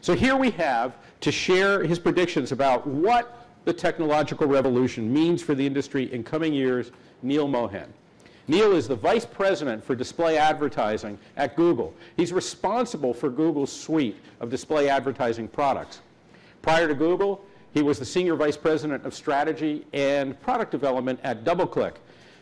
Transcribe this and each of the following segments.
So here we have, to share his predictions about what the technological revolution means for the industry in coming years, Neil Mohan. Neil is the Vice President for Display Advertising at Google. He's responsible for Google's suite of display advertising products. Prior to Google, he was the Senior Vice President of Strategy and Product Development at DoubleClick.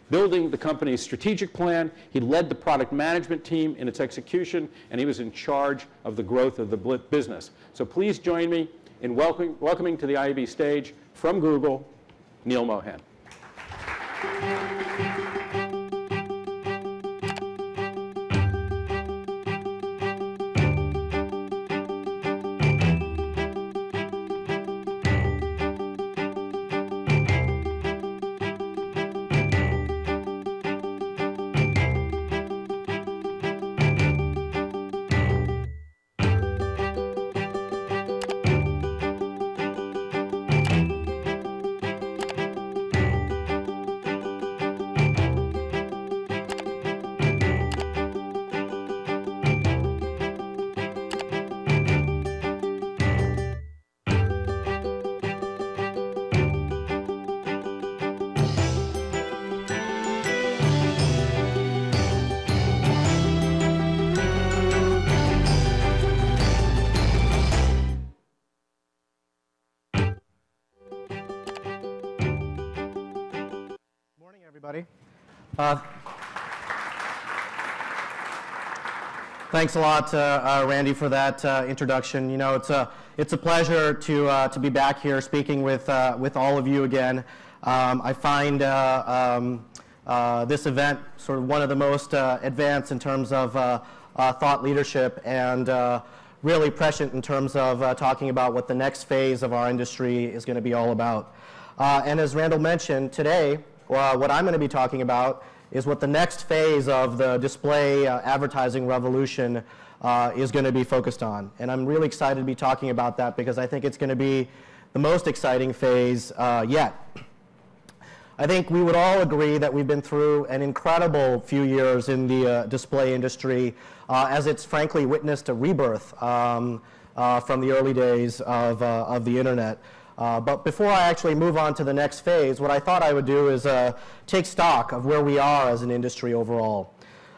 Building the company's strategic plan, he led the product management team in its execution, and he was in charge of the growth of the business. So please join me in welcoming to the IAB stage, from Google, Neil Mohan. Everybody. Thanks a lot, Randy, for that introduction. You know, it's a pleasure to be back here speaking with all of you again. I find this event sort of one of the most advanced in terms of thought leadership, and really prescient in terms of talking about what the next phase of our industry is going to be all about. And as Randall mentioned, today, what I'm going to be talking about is what the next phase of the display advertising revolution is going to be focused on. And I'm really excited to be talking about that because I think it's going to be the most exciting phase yet. I think we would all agree that we've been through an incredible few years in the display industry as it's frankly witnessed a rebirth from the early days of the internet. But before I actually move on to the next phase, what I thought I would do is take stock of where we are as an industry overall.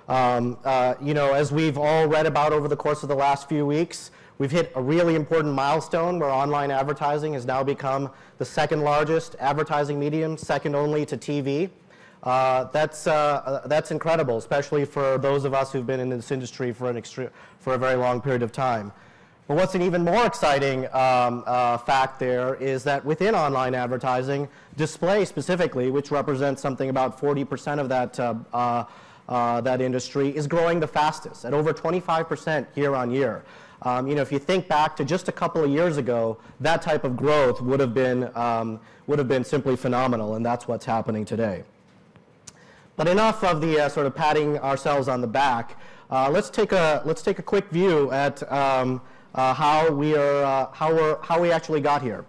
You know, as we've all read about over the course of the last few weeks, we've hit a really important milestone where online advertising has now become the second largest advertising medium, second only to TV. That's incredible, especially for those of us who've been in this industry for a very long period of time. But what's an even more exciting fact there is that within online advertising, display specifically, which represents something about 40% of that industry, is growing the fastest at over 25% year on year. You know, if you think back to just a couple of years ago, that type of growth would have been simply phenomenal, and that's what's happening today. But enough of the sort of patting ourselves on the back. Let's take a quick view at how we actually got here.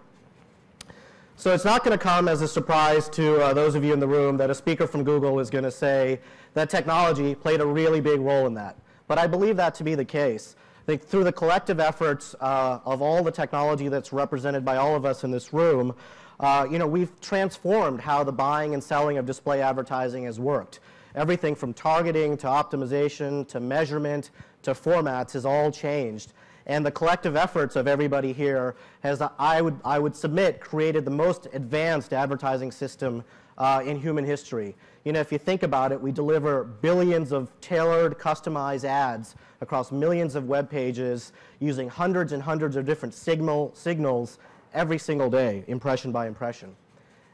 So it's not going to come as a surprise to those of you in the room that a speaker from Google is going to say that technology played a really big role in that. But I believe that to be the case. I think through the collective efforts of all the technology that's represented by all of us in this room, you know, we've transformed how the buying and selling of display advertising has worked. Everything from targeting to optimization to measurement to formats has all changed. And the collective efforts of everybody here has, I would submit, created the most advanced advertising system in human history. You know, if you think about it, we deliver billions of tailored, customized ads across millions of web pages using hundreds and hundreds of different signals every single day, impression by impression.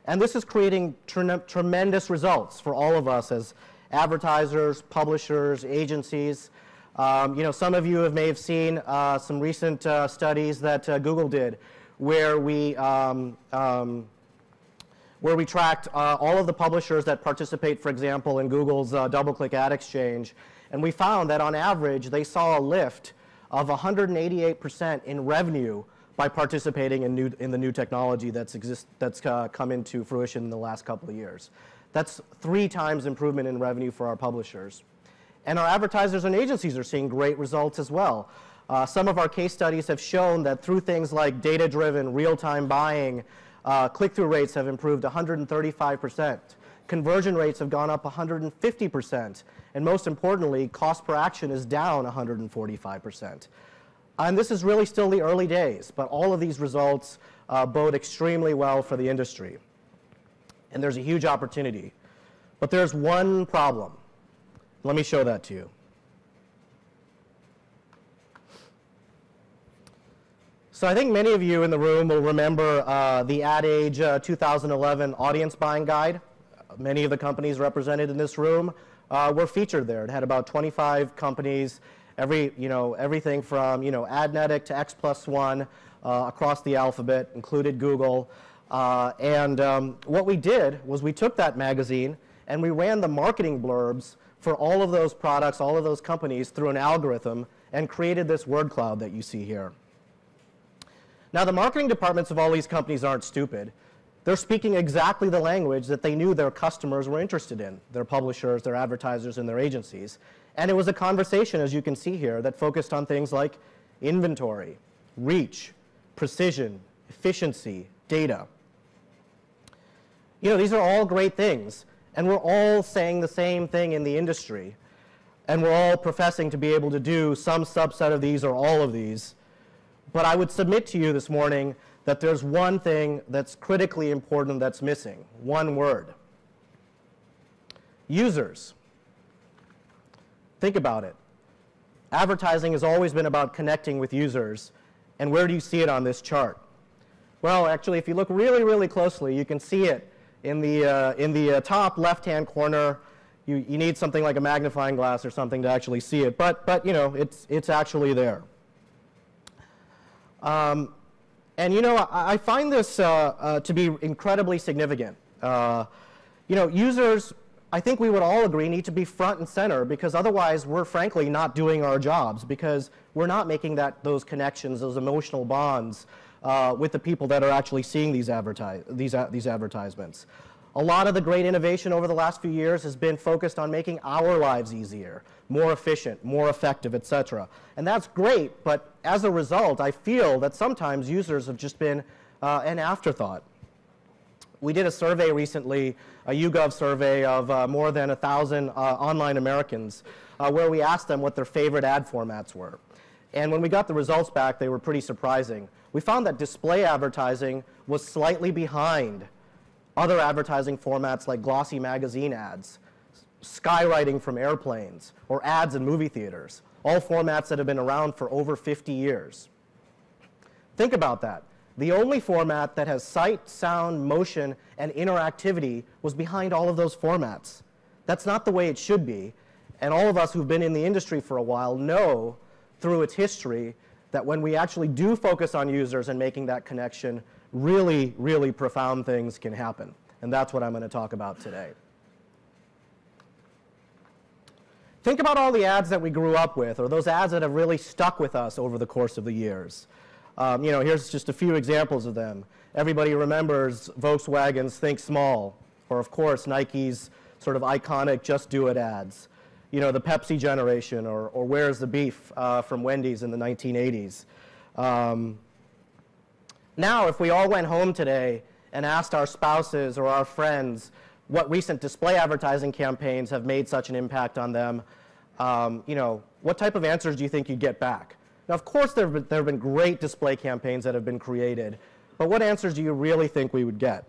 And this is creating tremendous results for all of us as advertisers, publishers, agencies. You know, some of you may have seen some recent studies that Google did where we tracked all of the publishers that participate, for example, in Google's DoubleClick ad exchange. And we found that on average, they saw a lift of 188% in revenue by participating in the new technology that's come into fruition in the last couple of years. That's 3 times improvement in revenue for our publishers. And our advertisers and agencies are seeing great results as well. Some of our case studies have shown that through things like data-driven, real-time buying, click-through rates have improved 135%. Conversion rates have gone up 150%. And most importantly, cost per action is down 145%. And this is really still the early days, but all of these results bode extremely well for the industry. And there's a huge opportunity. But there's one problem. Let me show that to you. So I think many of you in the room will remember the Ad Age 2011 audience buying guide. Many of the companies represented in this room were featured there. It had about 25 companies, everything from Adnetic to X+1 across the alphabet, included Google. What we did was we took that magazine and we ran the marketing blurbs for all of those products, all of those companies through an algorithm and created this word cloud that you see here. Now, the marketing departments of all these companies aren't stupid. They're speaking exactly the language that they knew their customers were interested in, their publishers, their advertisers, and their agencies. And it was a conversation, as you can see here, that focused on things like inventory, reach, precision, efficiency, data. These are all great things, and we're all saying the same thing in the industry, and we're all professing to be able to do some subset of these or all of these. But I would submit to you this morning that there's one thing that's critically important that's missing, one word. Users. Think about it. Advertising has always been about connecting with users, and where do you see it on this chart? Well, actually, if you look really, really closely, you can see it in the top left-hand corner. You need something like a magnifying glass or something to actually see it, but it's actually there. I find this to be incredibly significant. Users, I think we would all agree, need to be front and center, because otherwise we're frankly not doing our jobs, because we're not making those connections, those emotional bonds with the people that are actually seeing these advertisements. A lot of the great innovation over the last few years has been focused on making our lives easier, more efficient, more effective, et cetera. And that's great, but as a result, I feel that sometimes users have just been an afterthought. We did a survey recently, a YouGov survey of more than 1,000 online Americans, where we asked them what their favorite ad formats were. And when we got the results back, they were pretty surprising. We found that display advertising was slightly behind other advertising formats like glossy magazine ads, skywriting from airplanes, or ads in movie theaters, all formats that have been around for over 50 years. Think about that. The only format that has sight, sound, motion, and interactivity was behind all of those formats. That's not the way it should be, and all of us who've been in the industry for a while know through its history that when we actually do focus on users and making that connection, really, really profound things can happen. And that's what I'm going to talk about today. Think about all the ads that we grew up with, or those ads that have really stuck with us over the course of the years. Here's just a few examples of them. Everybody remembers Volkswagen's Think Small, or of course Nike's sort of iconic Just Do It ads. The Pepsi generation, or Where's the Beef from Wendy's in the 1980s. Now, if we all went home today and asked our spouses or our friends what recent display advertising campaigns have made such an impact on them, what type of answers do you think you'd get back? Now, of course, there have been great display campaigns that have been created, but what answers do you really think we would get?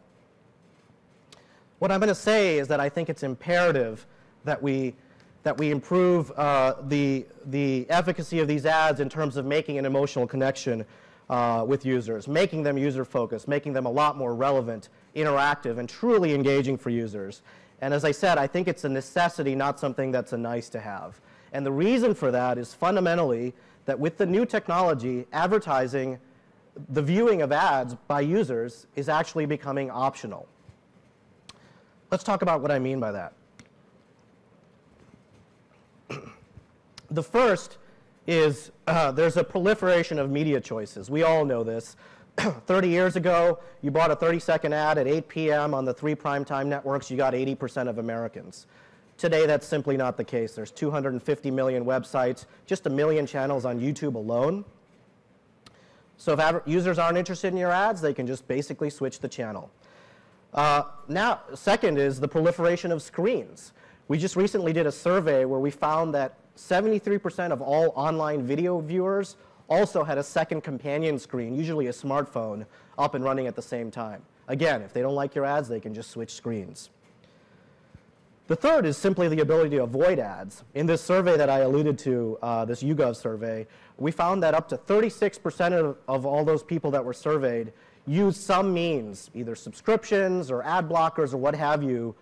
What I'm going to say is that I think it's imperative that we improve the efficacy of these ads in terms of making an emotional connection with users, making them user-focused, making them a lot more relevant, interactive, and truly engaging for users. And as I said, I think it's a necessity, not something that's a nice to have. And the reason for that is fundamentally that with the new technology, advertising, the viewing of ads by users is actually becoming optional. Let's talk about what I mean by that. The first is there's a proliferation of media choices. We all know this. 30 years ago, you bought a 30-second ad at 8 p.m. on the 3 primetime networks, you got 80% of Americans. Today, that's simply not the case. There's 250 million websites, just 1 million channels on YouTube alone. So if users aren't interested in your ads, they can just basically switch the channel. Now, second is the proliferation of screens. We just recently did a survey where we found that 73% of all online video viewers also had a second companion screen, usually a smartphone, up and running at the same time. Again, if they don't like your ads, they can just switch screens. The third is simply the ability to avoid ads. In this survey that I alluded to, this YouGov survey, we found that up to 36% of all those people that were surveyed used some means, either subscriptions or ad blockers or what have you,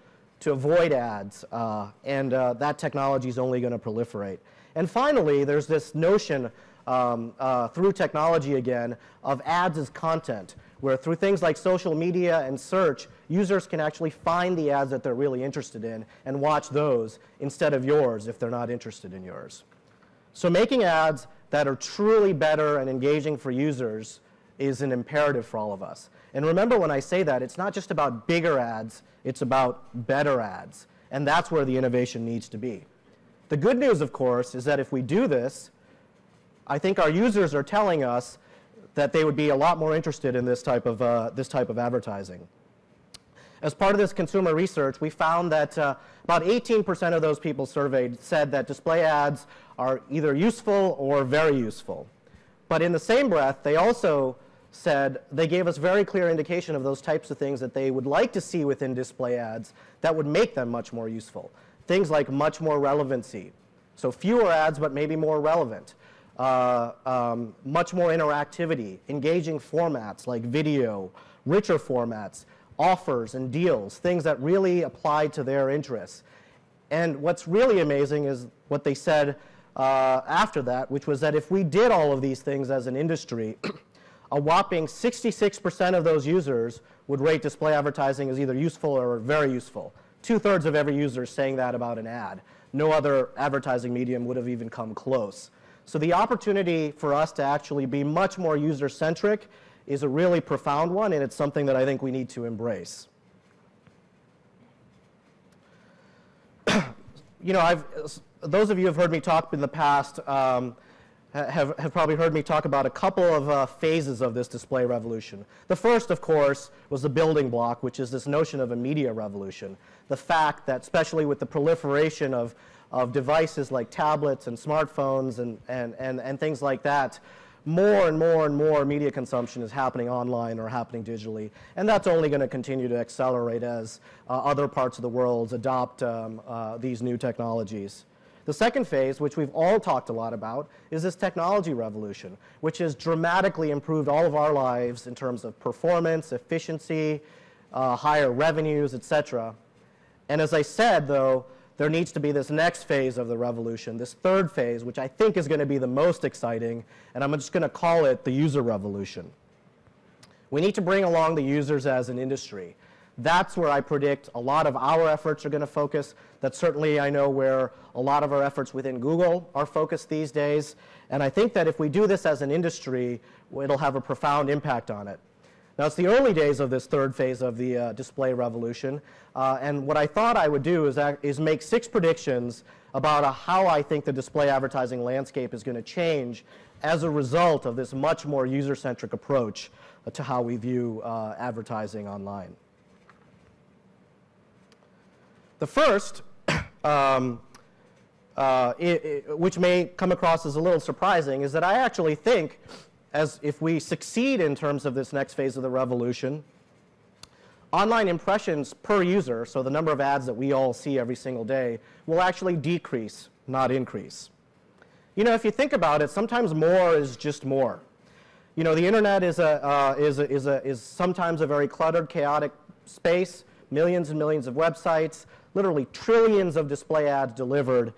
to avoid ads, and that technology is only going to proliferate. And finally, there's this notion through technology again of ads as content, where through things like social media and search, users can actually find the ads that they're really interested in and watch those instead of yours if they're not interested in yours. So making ads that are truly better and engaging for users is an imperative for all of us. And remember when I say that, it's not just about bigger ads, it's about better ads. And that's where the innovation needs to be. The good news, of course, is that if we do this, I think our users are telling us that they would be a lot more interested in this type of advertising. As part of this consumer research, we found that about 18% of those people surveyed said that display ads are either useful or very useful. But in the same breath, they also said they gave us very clear indication of those types of things that they would like to see within display ads that would make them much more useful. Things like much more relevancy. So fewer ads, but maybe more relevant. Much more interactivity, engaging formats like video, richer formats, offers and deals, things that really apply to their interests. And what's really amazing is what they said after that, which was that if we did all of these things as an industry, a whopping 66% of those users would rate display advertising as either useful or very useful. 2/3 of every user is saying that about an ad. No other advertising medium would have even come close. So the opportunity for us to actually be much more user-centric is a really profound one, and it's something that I think we need to embrace. You know, those of you who have heard me talk in the past have probably heard me talk about a couple of phases of this display revolution. The first, of course, was the building block, which is this notion of a media revolution. The fact that, especially with the proliferation of devices like tablets and smartphones and things like that, more and more and more media consumption is happening online or happening digitally. And that's only going to continue to accelerate as other parts of the world adopt these new technologies. The second phase, which we've all talked a lot about, is this technology revolution, which has dramatically improved all of our lives in terms of performance, efficiency, higher revenues, etc. And as I said, though, there needs to be this next phase of the revolution, this third phase, which I think is going to be the most exciting, and I'm just going to call it the user revolution. We need to bring along the users as an industry. That's where I predict a lot of our efforts are going to focus. That's certainly, I know, where a lot of our efforts within Google are focused these days. And I think that if we do this as an industry, it'll have a profound impact on it. Now, it's the early days of this third phase of the display revolution. And what I thought I would do is make 6 predictions about how I think the display advertising landscape is going to change as a result of this much more user-centric approach to how we view advertising online. The first, which may come across as a little surprising, is that I actually think, as if we succeed in terms of this next phase of the revolution, online impressions per user, so the number of ads that we all see every single day, will actually decrease, not increase. You know, if you think about it, sometimes more is just more. You know, the internet is sometimes a very cluttered, chaotic space, millions and millions of websites, literally trillions of display ads delivered,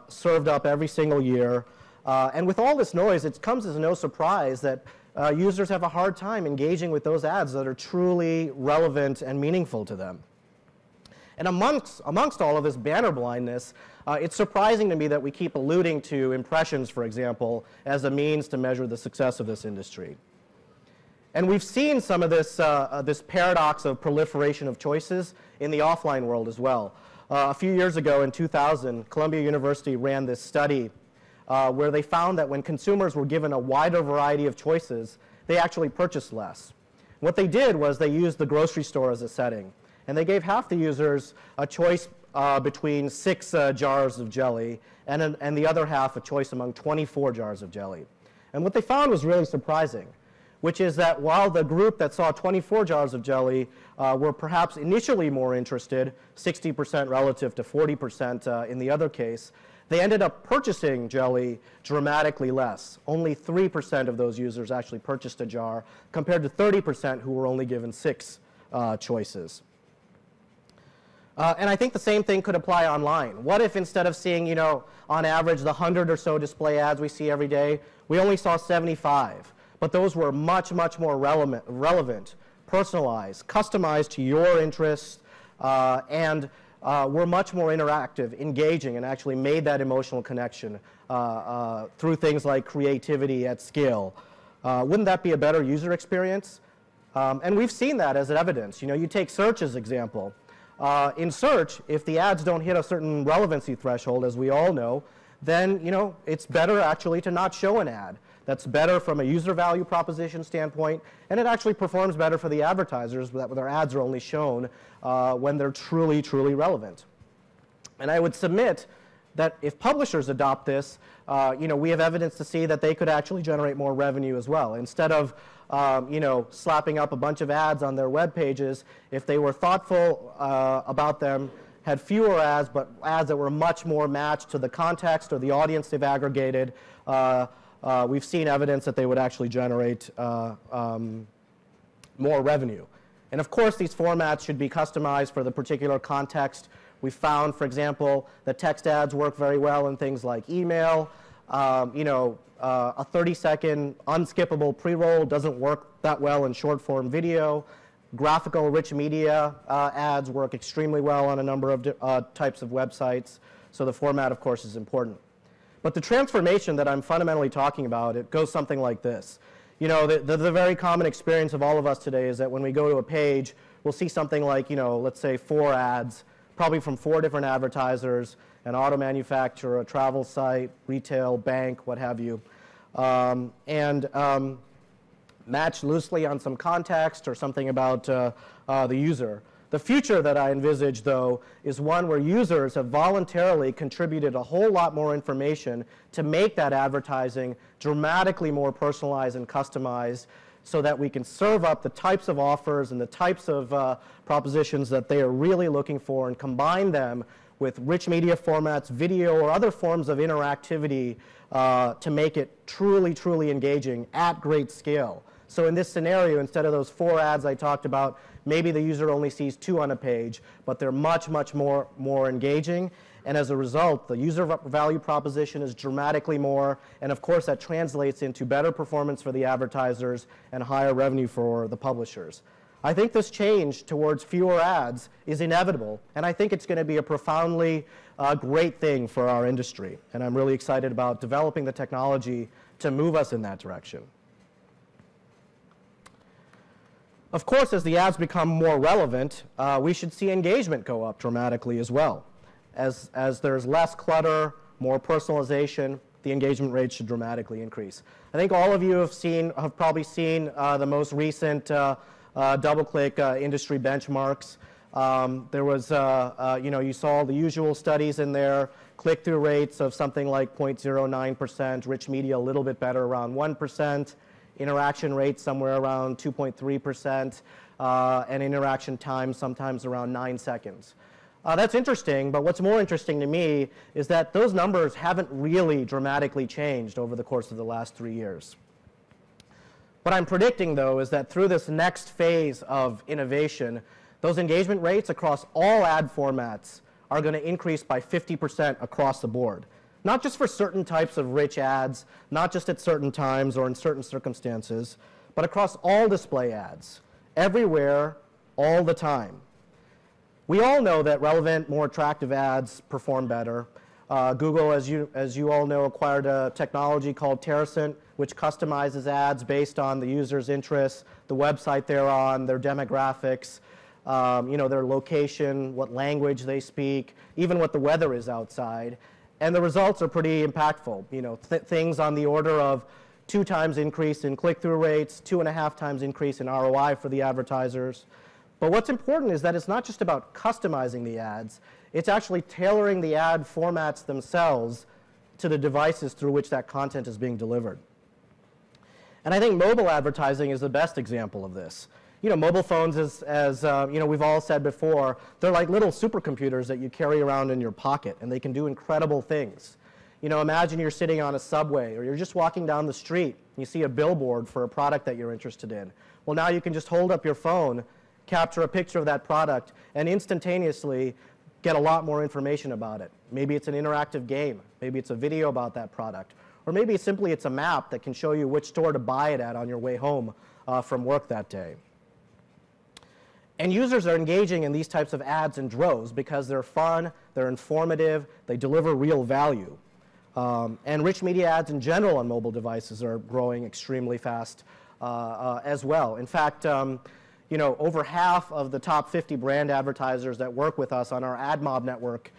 served up every single year. And with all this noise, it comes as no surprise that users have a hard time engaging with those ads that are truly relevant and meaningful to them. And amongst all of this banner blindness, it's surprising to me that we keep alluding to impressions, for example, as a means to measure the success of this industry. And we've seen some of this, this paradox of proliferation of choices in the offline world as well. A few years ago in 2000, Columbia University ran this study where they found that when consumers were given a wider variety of choices, they actually purchased less. What they did was they used the grocery store as a setting, and they gave half the users a choice between 6 jars of jelly and the other half a choice among 24 jars of jelly. And what they found was really surprising, which is that while the group that saw 24 jars of jelly were perhaps initially more interested, 60% relative to 40% in the other case, they ended up purchasing jelly dramatically less. Only 3% of those users actually purchased a jar, compared to 30% who were only given 6 choices. And I think the same thing could apply online. What if instead of seeing, on average, the 100 or so display ads we see every day, we only saw 75? But those were much, much more relevant, personalized, customized to your interests, and were much more interactive, engaging, and actually made that emotional connection through things like creativity at scale. Wouldn't that be a better user experience? And we've seen that as evidence. You take search as an example. In search, if the ads don't hit a certain relevancy threshold, as we all know, then it's better actually to not show an ad. That's better from a user value proposition standpoint, and it actually performs better for the advertisers that their ads are only shown when they're truly, truly relevant. And I would submit that if publishers adopt this, we have evidence to see that they could actually generate more revenue as well. Instead of slapping up a bunch of ads on their web pages, if they were thoughtful about them, had fewer ads, but ads that were much more matched to the context or the audience they've aggregated, we've seen evidence that they would actually generate more revenue. And of course, these formats should be customized for the particular context. We found, for example, that text ads work very well in things like email. A 30-second unskippable pre-roll doesn't work that well in short-form video. Graphical rich media ads work extremely well on a number of types of websites. So the format, of course, is important. But the transformation that I'm fundamentally talking about, it goes something like this. The very common experience of all of us today is that when we go to a page, we'll see something like, let's say 4 ads, probably from 4 different advertisers, an auto manufacturer, a travel site, retail, bank, what have you, and matched loosely on some context or something about the user. The future that I envisage, though, is one where users have voluntarily contributed a whole lot more information to make that advertising dramatically more personalized and customized so that we can serve up the types of offers and the types of propositions that they are really looking for and combine them with rich media formats, video, or other forms of interactivity to make it truly, truly engaging at great scale. So in this scenario, instead of those 4 ads I talked about, maybe the user only sees 2 on a page, but they're much, much more engaging. And as a result, the user value proposition is dramatically more. And of course, that translates into better performance for the advertisers and higher revenue for the publishers. I think this change towards fewer ads is inevitable. And I think it's going to be a profoundly great thing for our industry. And I'm really excited about developing the technology to move us in that direction. Of course, as the ads become more relevant, we should see engagement go up dramatically as well. As there's less clutter, more personalization, the engagement rate should dramatically increase. I think all of you have probably seen the most recent DoubleClick industry benchmarks. There was, you saw the usual studies in there, click-through rates of something like 0.09%, rich media a little bit better, around 1%. Interaction rate somewhere around 2.3%, and interaction time sometimes around 9 seconds. That's interesting, but what's more interesting to me is that those numbers haven't really dramatically changed over the course of the last 3 years. What I'm predicting, though, is that through this next phase of innovation, those engagement rates across all ad formats are going to increase by 50% across the board. Not just for certain types of rich ads, not just at certain times or in certain circumstances, but across all display ads, everywhere, all the time. We all know that relevant, more attractive ads perform better. Google, as you all know, acquired a technology called Terracent, which customizes ads based on the user's interests, the website they're on, their demographics. their location, what language they speak, even what the weather is outside. And the results are pretty impactful. Things on the order of 2 times increase in click-through rates, 2.5 times increase in ROI for the advertisers. But what's important is that it's not just about customizing the ads, it's actually tailoring the ad formats themselves to the devices through which that content is being delivered. And I think mobile advertising is the best example of this. Mobile phones, as we've all said before, they're like little supercomputers that you carry around in your pocket, and they can do incredible things. Imagine you're sitting on a subway, or you're just walking down the street, and you see a billboard for a product that you're interested in. Well, now you can just hold up your phone, capture a picture of that product, and instantaneously get a lot more information about it. Maybe it's an interactive game. Maybe it's a video about that product. Or maybe simply it's a map that can show you which store to buy it at on your way home from work that day. And users are engaging in these types of ads in droves because they're fun, they're informative, they deliver real value. And rich media ads in general on mobile devices are growing extremely fast as well. In fact, over half of the top 50 brand advertisers that work with us on our AdMob network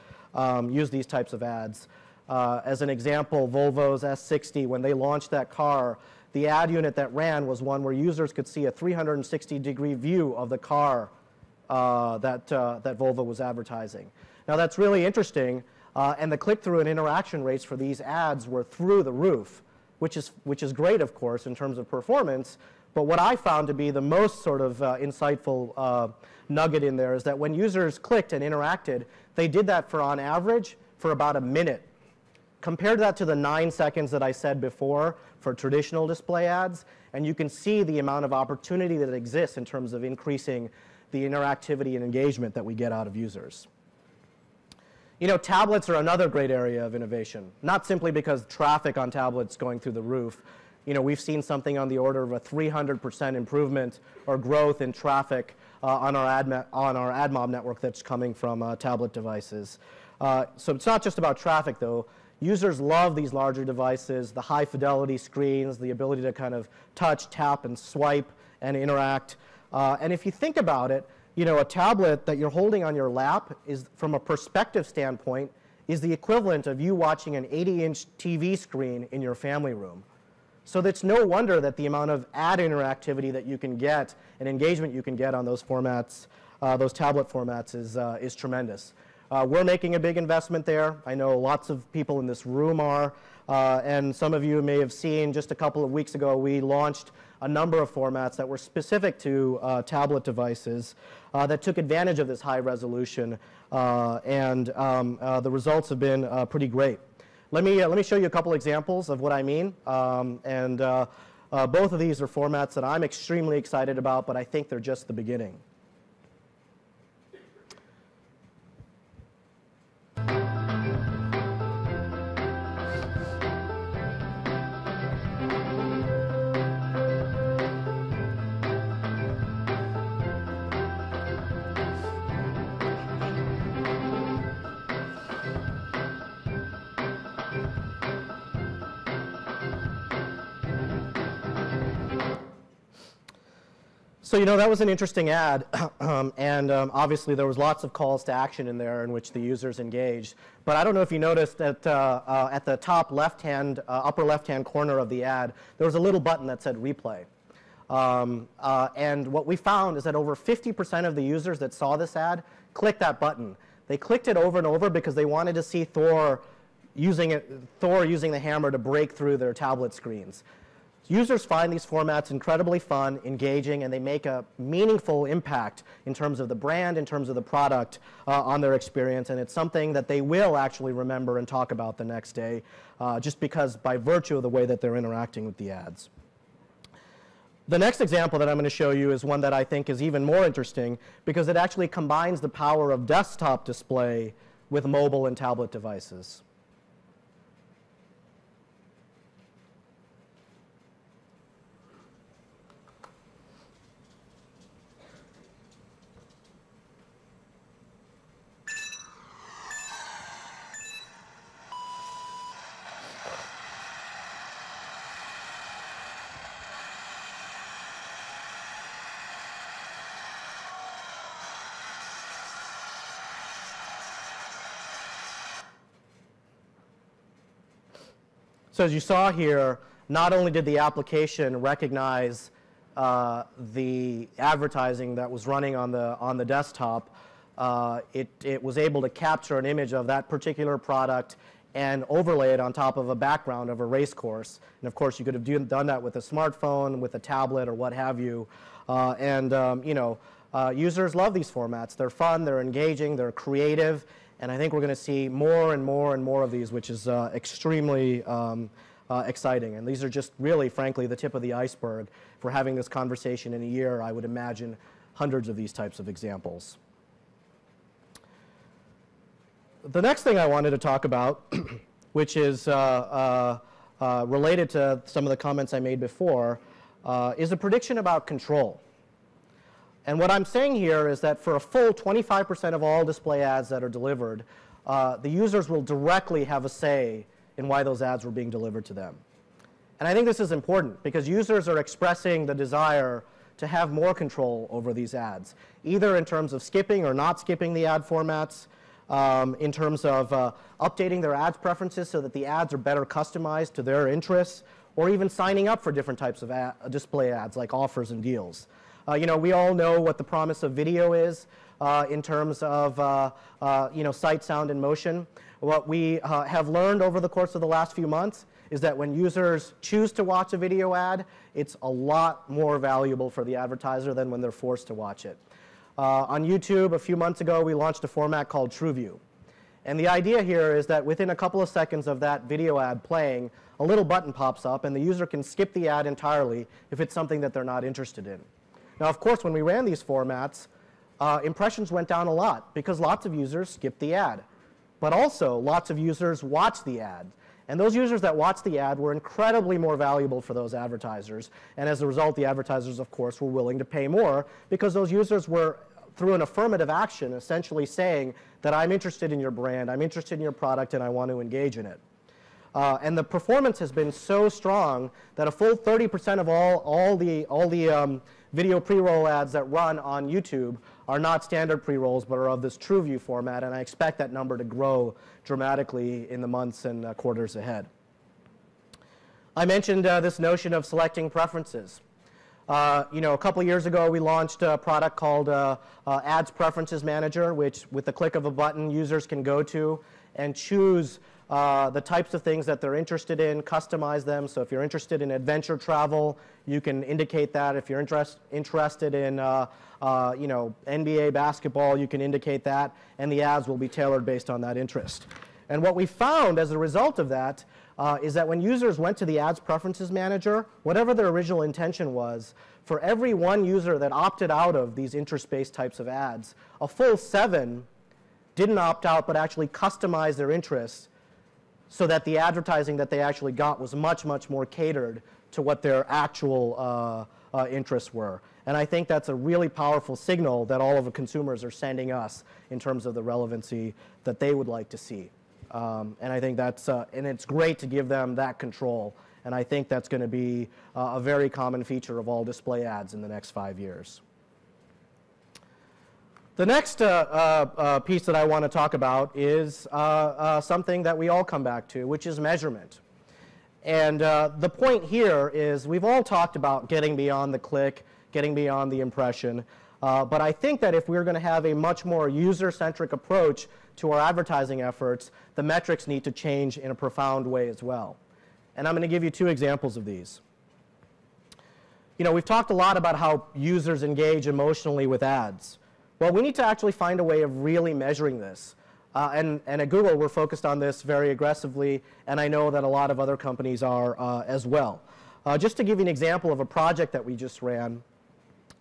use these types of ads. As an example, Volvo's S60, when they launched that car, the ad unit that ran was one where users could see a 360-degree view of the car that Volvo was advertising. Now, that's really interesting, and the click-through and interaction rates for these ads were through the roof, which is great, of course, in terms of performance. But what I found to be the most sort of insightful nugget in there is that when users clicked and interacted, they did that on average for about a minute. Compare that to the 9 seconds that I said before for traditional display ads, and you can see the amount of opportunity that exists in terms of increasing the interactivity and engagement that we get out of users. Tablets are another great area of innovation, not simply because traffic on tablets going through the roof. We've seen something on the order of a 300% improvement or growth in traffic on our AdMob network that's coming from tablet devices. So it's not just about traffic, though. Users love these larger devices, the high-fidelity screens, the ability to kind of touch, tap, and swipe and interact. And if you think about it, a tablet that you're holding on your lap is, from a perspective standpoint, is the equivalent of you watching an 80-inch TV screen in your family room. So it's no wonder that the amount of ad interactivity that you can get and engagement you can get on those formats, those tablet formats, is tremendous. We're making a big investment there. I know lots of people in this room are, and some of you may have seen just a couple of weeks ago we launched a number of formats that were specific to tablet devices that took advantage of this high resolution, and the results have been pretty great. Let me show you a couple examples of what I mean, and both of these are formats that I'm extremely excited about, but I think they're just the beginning. So, that was an interesting ad, and obviously there was lots of calls to action in there in which the users engaged. But I don't know if you noticed that at the top left-hand, upper left-hand corner of the ad, there was a little button that said replay. And what we found is that over 50% of the users that saw this ad clicked that button. They clicked it over and over because they wanted to see Thor using the hammer to break through their tablet screens. Users find these formats incredibly fun, engaging, and they make a meaningful impact in terms of the brand, in terms of the product on their experience, and it's something that they will actually remember and talk about the next day, just because by virtue of the way that they're interacting with the ads. The next example that I'm going to show you is one that I think is even more interesting because it actually combines the power of desktop display with mobile and tablet devices. So as you saw here, not only did the application recognize the advertising that was running on the desktop, it was able to capture an image of that particular product and overlay it on top of a background of a race course. And of course, you could have done that with a smartphone, with a tablet, or what have you. Users love these formats. They're fun, they're engaging, they're creative, and I think we're going to see more and more and more of these, which is extremely exciting. And these are just really, frankly, the tip of the iceberg. If we're having this conversation in a year, I would imagine hundreds of these types of examples. The next thing I wanted to talk about, which is related to some of the comments I made before, is a prediction about control. And what I'm saying here is that for a full 25% of all display ads that are delivered, the users will directly have a say in why those ads were being delivered to them. And I think this is important because users are expressing the desire to have more control over these ads, either in terms of skipping or not skipping the ad formats, in terms of updating their ads preferences so that the ads are better customized to their interests, or even signing up for different types of display ads like offers and deals. We all know what the promise of video is in terms of sight, sound, and motion. What we have learned over the course of the last few months is that when users choose to watch a video ad, it's a lot more valuable for the advertiser than when they're forced to watch it. On YouTube, a few months ago, we launched a format called TrueView. And the idea here is that within a couple of seconds of that video ad playing, a little button pops up, and the user can skip the ad entirely if it's something that they're not interested in. Now, of course, when we ran these formats, impressions went down a lot because lots of users skipped the ad. But also, lots of users watched the ad. And those users that watched the ad were incredibly more valuable for those advertisers. And as a result, the advertisers, of course, were willing to pay more because those users were, through an affirmative action, essentially saying that I'm interested in your brand, I'm interested in your product, and I want to engage in it. And the performance has been so strong that a full 30% of all the video pre-roll ads that run on YouTube are not standard pre-rolls, but are of this TrueView format, and I expect that number to grow dramatically in the months and quarters ahead. I mentioned this notion of selecting preferences. A couple of years ago, we launched a product called Ads Preferences Manager, which, with the click of a button, users can go to and choose the types of things that they're interested in, customize them. So if you're interested in adventure travel, you can indicate that. If you're interested in NBA basketball, you can indicate that, and the ads will be tailored based on that interest. And what we found as a result of that is that when users went to the Ads Preferences Manager, whatever their original intention was, for every one user that opted out of these interest-based types of ads, a full 7 didn't opt out but actually customized their interests so that the advertising that they actually got was much, much more catered to what their actual interests were. And I think that's a really powerful signal that all of the consumers are sending us in terms of the relevancy that they would like to see. And I think that's, and it's great to give them that control. And I think that's going to be a very common feature of all display ads in the next 5 years. The next piece that I want to talk about is something that we all come back to, which is measurement. And the point here is we've all talked about getting beyond the click, getting beyond the impression. But I think that if we're going to have a much more user-centric approach to our advertising efforts, the metrics need to change in a profound way as well. And I'm going to give you 2 examples of these. We've talked a lot about how users engage emotionally with ads. Well, we need to actually find a way of really measuring this. And at Google, we're focused on this very aggressively, and I know that a lot of other companies are as well. Just to give you an example of a project that we just ran,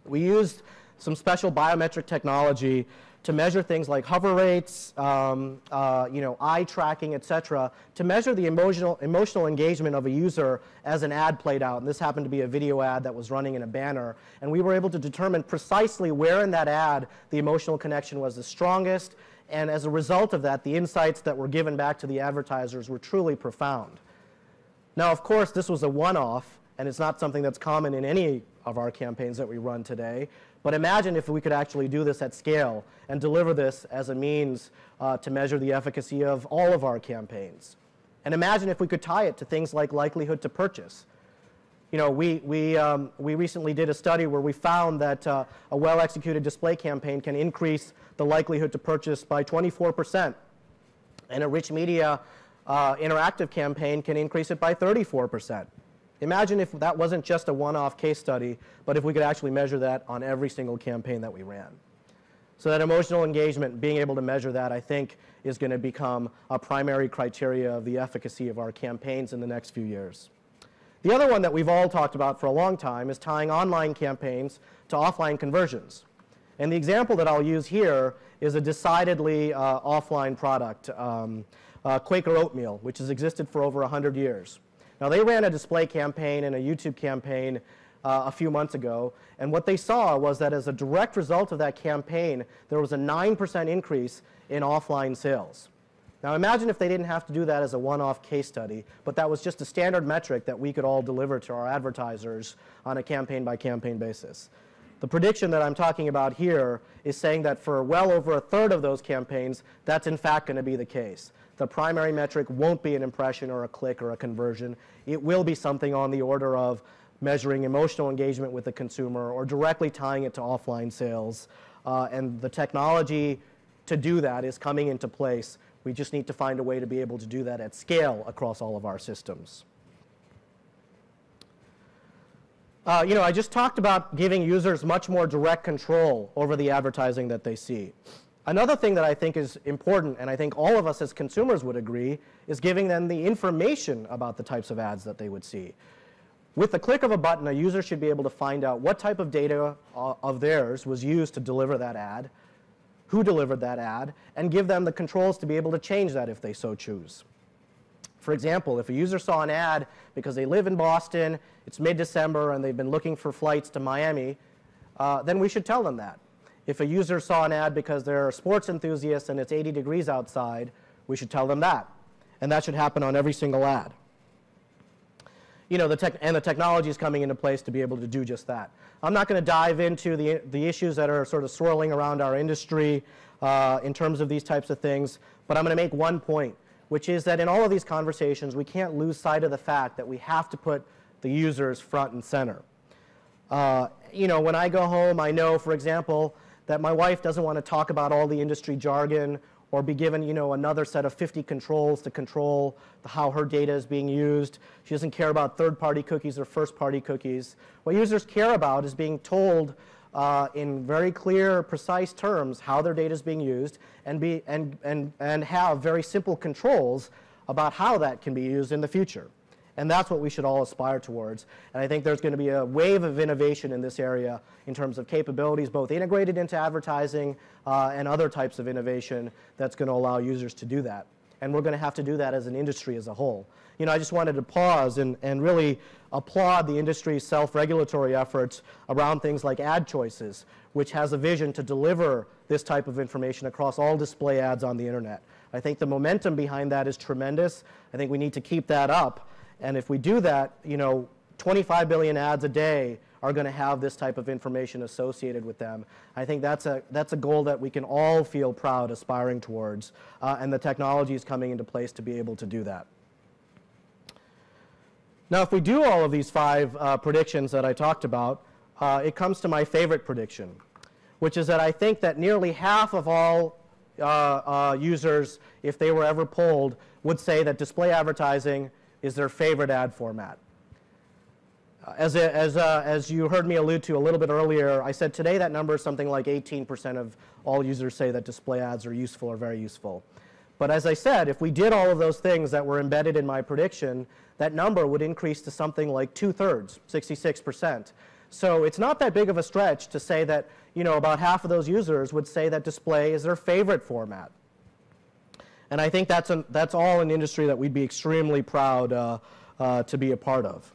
we used some special biometric technology to measure things like hover rates, eye tracking, et cetera, to measure the emotional engagement of a user as an ad played out. And this happened to be a video ad that was running in a banner. And we were able to determine precisely where in that ad the emotional connection was the strongest. And as a result of that, the insights that were given back to the advertisers were truly profound. Now, of course, this was a one-off, and it's not something that's common in any of our campaigns that we run today. But imagine if we could actually do this at scale and deliver this as a means to measure the efficacy of all of our campaigns. And imagine if we could tie it to things like likelihood to purchase. You know, we recently did a study where we found that a well-executed display campaign can increase the likelihood to purchase by 24%. And a rich media interactive campaign can increase it by 34%. Imagine if that wasn't just a one-off case study, but if we could actually measure that on every single campaign that we ran. So that emotional engagement, being able to measure that, I think, is going to become a primary criteria of the efficacy of our campaigns in the next few years. The other one that we've all talked about for a long time is tying online campaigns to offline conversions. And the example that I'll use here is a decidedly offline product, Quaker Oatmeal, which has existed for over 100 years. Now, they ran a display campaign and a YouTube campaign a few months ago, and what they saw was that as a direct result of that campaign, there was a 9% increase in offline sales. Now, imagine if they didn't have to do that as a one-off case study, but that was just a standard metric that we could all deliver to our advertisers on a campaign-by-campaign basis. The prediction that I'm talking about here is saying that for well over a third of those campaigns, that's in fact going to be the case. The primary metric won't be an impression or a click or a conversion. It will be something on the order of measuring emotional engagement with the consumer or directly tying it to offline sales. And the technology to do that is coming into place. We just need to find a way to be able to do that at scale across all of our systems. You know, I just talked about giving users much more direct control over the advertising that they see. Another thing that I think is important, and I think all of us as consumers would agree, is giving them the information about the types of ads that they would see. With the click of a button, a user should be able to find out what type of data of theirs was used to deliver that ad, who delivered that ad, and give them the controls to be able to change that if they so choose. For example, if a user saw an ad because they live in Boston, it's mid-December, and they've been looking for flights to Miami, then we should tell them that. If a user saw an ad because they're sports enthusiasts and it's 80 degrees outside, we should tell them that. And that should happen on every single ad. You know, the technology is coming into place to be able to do just that. I'm not going to dive into the issues that are sort of swirling around our industry in terms of these types of things, but I'm going to make one point, which is that in all of these conversations, we can't lose sight of the fact that we have to put the users front and center. You know, when I go home, I know, for example, that my wife doesn't want to talk about all the industry jargon or be given, you know, another set of 50 controls to control how her data is being used. She doesn't care about third-party cookies or first-party cookies. What users care about is being told in very clear, precise terms how their data is being used and have very simple controls about how that can be used in the future. And that's what we should all aspire towards. And I think there's going to be a wave of innovation in this area in terms of capabilities, both integrated into advertising and other types of innovation that's going to allow users to do that. And we're going to have to do that as an industry as a whole. You know, I just wanted to pause and really applaud the industry's self-regulatory efforts around things like ad choices, which has a vision to deliver this type of information across all display ads on the internet. I think the momentum behind that is tremendous. I think we need to keep that up. And if we do that, you know, 25 billion ads a day are going to have this type of information associated with them. I think that's a goal that we can all feel proud aspiring towards, and the technology is coming into place to be able to do that. Now, if we do all of these 5 predictions that I talked about, it comes to my favorite prediction, which is that I think that nearly half of all users, if they were ever polled, would say that display advertising is their favorite ad format. As you heard me allude to a little bit earlier, I said today that number is something like 18% of all users say that display ads are useful or very useful. But as I said, if we did all of those things that were embedded in my prediction, that number would increase to something like 2/3, 66%. So it's not that big of a stretch to say that, you know, about half of those users would say that display is their favorite format. And I think that's all an industry that we'd be extremely proud to be a part of.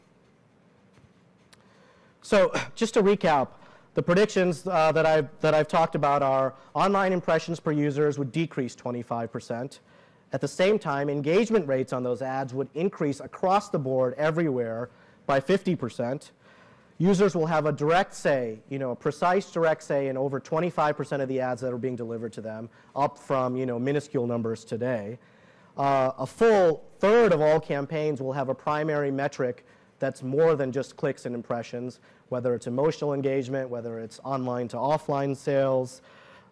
So just to recap, the predictions that I've talked about are online impressions per users would decrease 25%. At the same time, engagement rates on those ads would increase across the board everywhere by 50%. Users will have a direct say, you know, a precise direct say in over 25% of the ads that are being delivered to them, up from, you know, minuscule numbers today. a full third of all campaigns will have a primary metric that's more than just clicks and impressions, whether it's emotional engagement, whether it's online to offline sales.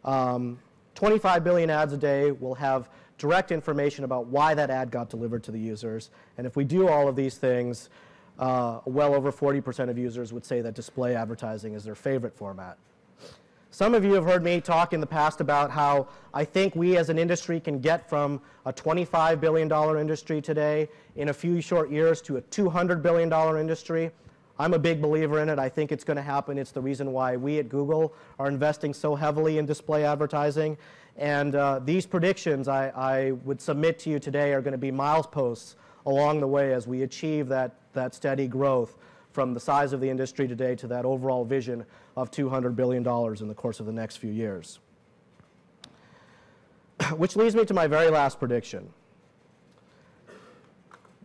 25 billion ads a day will have direct information about why that ad got delivered to the users. And if we do all of these things, well over 40% of users would say that display advertising is their favorite format. Some of you have heard me talk in the past about how I think we as an industry can get from a $25 billion industry today in a few short years to a $200 billion industry. I'm a big believer in it. I think it's going to happen. It's the reason why we at Google are investing so heavily in display advertising. And these predictions I would submit to you today are going to be mileposts along the way as we achieve that steady growth from the size of the industry today to that overall vision of $200 billion in the course of the next few years. Which leads me to my very last prediction.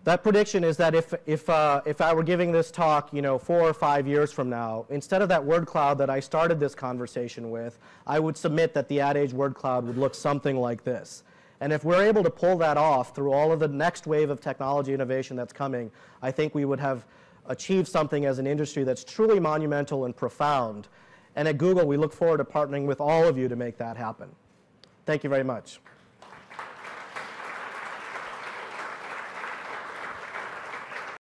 That prediction is that if I were giving this talk, 4 or 5 years from now, instead of that word cloud that I started this conversation with, I would submit that the Ad Age word cloud would look something like this. And if we're able to pull that off through all of the next wave of technology innovation that's coming, I think we would have achieved something as an industry that's truly monumental and profound. And at Google, we look forward to partnering with all of you to make that happen. Thank you very much.